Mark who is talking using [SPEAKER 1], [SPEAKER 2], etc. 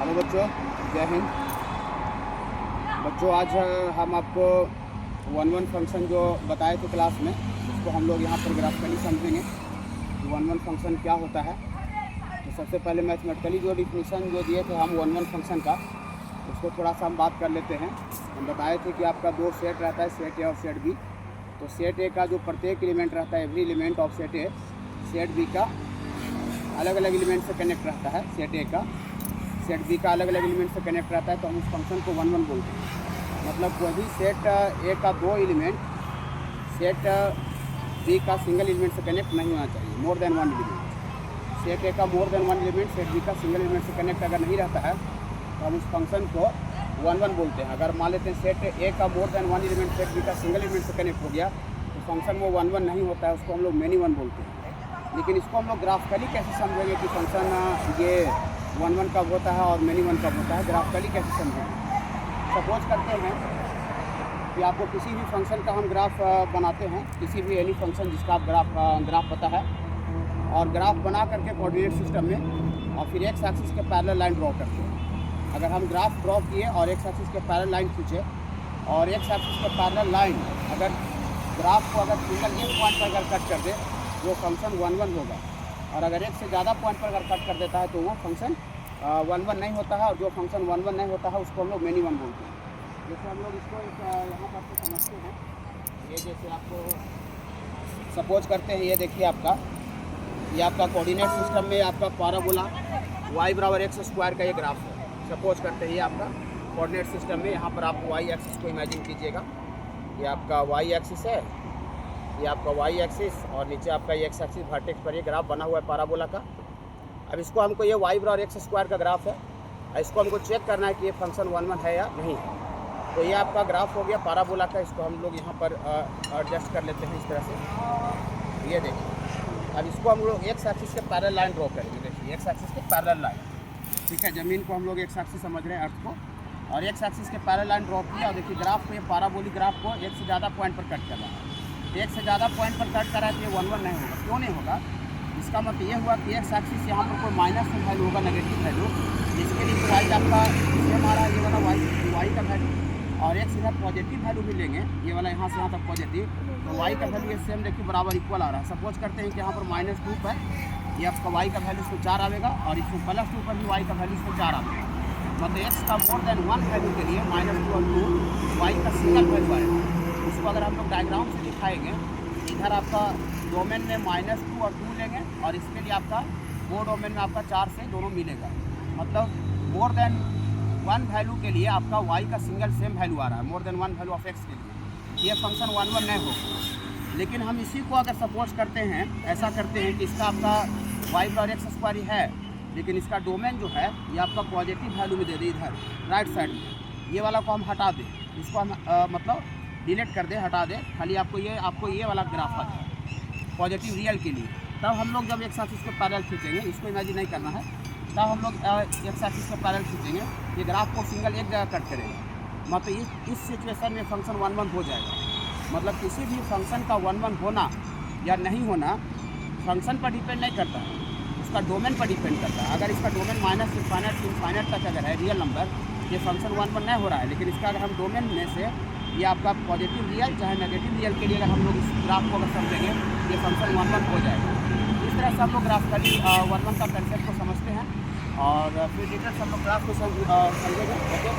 [SPEAKER 1] Hello बच्चों, जय हिंद। बच्चों आज हम आपको 1-1 फंक्शन जो बताए थे क्लास में, उसको हम लोग यहाँ पर ग्राफिकली समझेंगे कि 1-1 फंक्शन क्या होता है। तो सबसे पहले मैथमेटिकली जो डिफिनीशन जो दिए थे हम 1-1 फंक्शन का, उसको थोड़ा सा हम बात कर लेते हैं। हम बताए थे कि आपका दो सेट रहता है, सेट ए और सेट बी। तो सेट ए का जो प्रत्येक एलिमेंट रहता है, every element of set A, set B का अलग अलग एलिमेंट से कनेक्ट रहता है। सेट ए का सेट बी का अलग अलग एलिमेंट से कनेक्ट रहता है, तो हम उस फंक्शन को 1-1 बोलते हैं। मतलब कोई भी सेट ए का दो एलिमेंट सेट बी का सिंगल एलिमेंट से कनेक्ट नहीं होना चाहिए, more than one element. Set A का more than one element set B का सिंगल एलिमेंट से कनेक्ट अगर नहीं रहता है तो हम उस फंक्शन को 1-1 बोलते हैं। अगर मान लेते हैं सेट ए का more than one element set B का सिंगल एलिमेंट से कनेक्ट हो गया तो फंक्शन वो 1-1 नहीं होता है, उसको हम लोग मेनी वन बोलते हैं। लेकिन इसको हम लोग ग्राफिकली कैसे समझेंगे कि फंक्शन ये 1-1 कब होता है और मेनी वन कब होता है, ग्राफिकली कैसे समझेंगे। सपोज करते हैं कि आपको किसी भी फंक्शन का हम ग्राफ बनाते हैं, किसी भी एनी फंक्शन जिसका आप ग्राफ पता है, और ग्राफ बना करके कोऑर्डिनेट सिस्टम में और फिर एक्स एक्सिस के पैरेलल लाइन ड्रॉ करते हैं। अगर हम ग्राफ ड्रॉ किए और एक्स एक्सिस के पैरेलल लाइन खींचे और एक्स एक्सिस के पैरेलल लाइन अगर ग्राफ को अगर सिंगल एक पॉइंट पर अगर कट कर दे वो फंक्शन 1-1 होगा, और अगर एक से ज़्यादा पॉइंट पर अगर कट कर देता है तो वो फंक्शन 1-1 नहीं होता है, और जो फंक्शन 1-1 नहीं होता है उसको हम लोग मेनी वन बोलते हैं। जैसे हम लोग इसको यहाँ पर तो समझते हैं, ये जैसे आपको सपोज करते हैं, ये देखिए ये आपका कोऑर्डिनेट सिस्टम में आपका पैराबोला y बराबर एक्स स्क्वायर का ये ग्राफ है। सपोज करते हैं ये आपका कोऑर्डिनेट सिस्टम में, यहाँ पर आप y एक्सिस को इमेजिन कीजिएगा, ये आपका y एक्सिस है, ये आपका y एक्सिस, और नीचे आपका ये एक्स एक्सिस वर्टेक्स पर ये ग्राफ बना हुआ है पैराबोला का। अब इसको हमको ये y बराबर एक्स स्क्वायर का ग्राफ है, इसको हमको चेक करना है कि ये फंक्शन 1-1 है या नहीं। तो ये आपका ग्राफ हो गया पैराबोला का, इसको हम लोग यहाँ पर एडजस्ट कर लेते हैं इस तरह से। ये देखिए, अब इसको हम लोग एक्स एक्सिस के पैरेलल लाइन ड्रॉ करेंगे। देखिए एक्स एक्सिस के पैरेलल लाइन, ठीक है, ज़मीन को हम लोग एक्स एक्सिस समझ रहे हैं, अर्थ को, और एक्स एक्सिस के पैरेलल लाइन ड्रॉ किया। और देखिए ग्राफ को, ये पैराबोलिक ग्राफ को एक से ज़्यादा पॉइंट पर कट कर रहा है। एक से ज़्यादा पॉइंट पर कट करा है तो ये 1-1 नहीं होगा। क्यों नहीं होगा? इसका मतलब ये हुआ कि एक्स एक्सिस यहाँ पर कोई माइनस वैल्यू होगा, नेगेटिव वैल्यू, जिसके लिए वाई आपका सेम आ रहा है, ये वाला वाई का वैल्यू, और एक्स इधर पॉजिटिव वैल्यू भी लेंगे, ये वाला यहाँ से यहाँ तक पॉजिटिव, तो वाई का वैल्यू ये सेम देखिए बराबर इक्वल आ रहा है। सपोज करते हैं कि यहाँ पर -2 पर ये आपका वाई का वैल्यू इसमें 4 आएगा, और इसमें +2 पर भी वाई का वैल्यू इसमें 4 आएगा। मतलब एक्स का मोर देन वन वैल्यू के लिए -2 और 2 वाई का सिंगल वैल्यू आएगा। उसको अगर हम लोग डायग्राम से दिखाएंगे, इधर आपका डोमेन में -2 और 2 लेंगे, और इसके लिए आपका वो डोमेन में आपका 4 से दोनों मिलेगा। मतलब मोर देन वन वैल्यू के लिए आपका वाई का सिंगल सेम वैल्यू आ रहा है, मोर than one value of x के लिए। ये फंक्शन 1-1 नहीं होगा। लेकिन हम इसी को अगर सपोज करते हैं, ऐसा करते हैं कि इसका आपका वाई बराबर एक्स स्क्वायर है, लेकिन इसका डोमेन जो है ये आपका पॉजिटिव वैल्यू में दे दे, इधर राइट साइड में। ये वाला को हम हटा दें, इसको हम मतलब डिलीट कर दें, हटा दें, खाली आपको ये वाला ग्राफ आ जाए पॉजिटिव रियल के लिए। तब हम लोग जब एक्स एक्सिस को पैरेलल खींचेंगे, इसको इमेजिन नहीं करना है, तब हम लोग एक्स एक्सिस को पैरेलल खींचेंगे, ये ग्राफ को सिंगल एक जगह कट करेगा। मतलब इस सिचुएशन में फंक्शन 1-1 हो जाएगा। मतलब किसी भी फंक्शन का 1-1 होना या नहीं होना फंक्शन पर डिपेंड नहीं करता है, उसका डोमेन पर डिपेंड करता है। अगर इसका डोमेन माइनस इनफाइनाइट तक अगर है रियल नंबर, ये फंक्शन 1-1 नहीं हो रहा है। लेकिन इसका अगर हम डोमेन में से ये आपका पॉजिटिव रियल चाहे नेगेटिव रियल के लिए अगर हम लोग इस ग्राफ को अगर समझेंगे, ये फंक्शन 1-1 हो जाएगा। इस तरह से हम लोग ग्राफिकली 1-1 का कंसेप्ट को समझते हैं, और फिर डिटेल्स हम लोग ग्राफ को समझेंगे। ओके।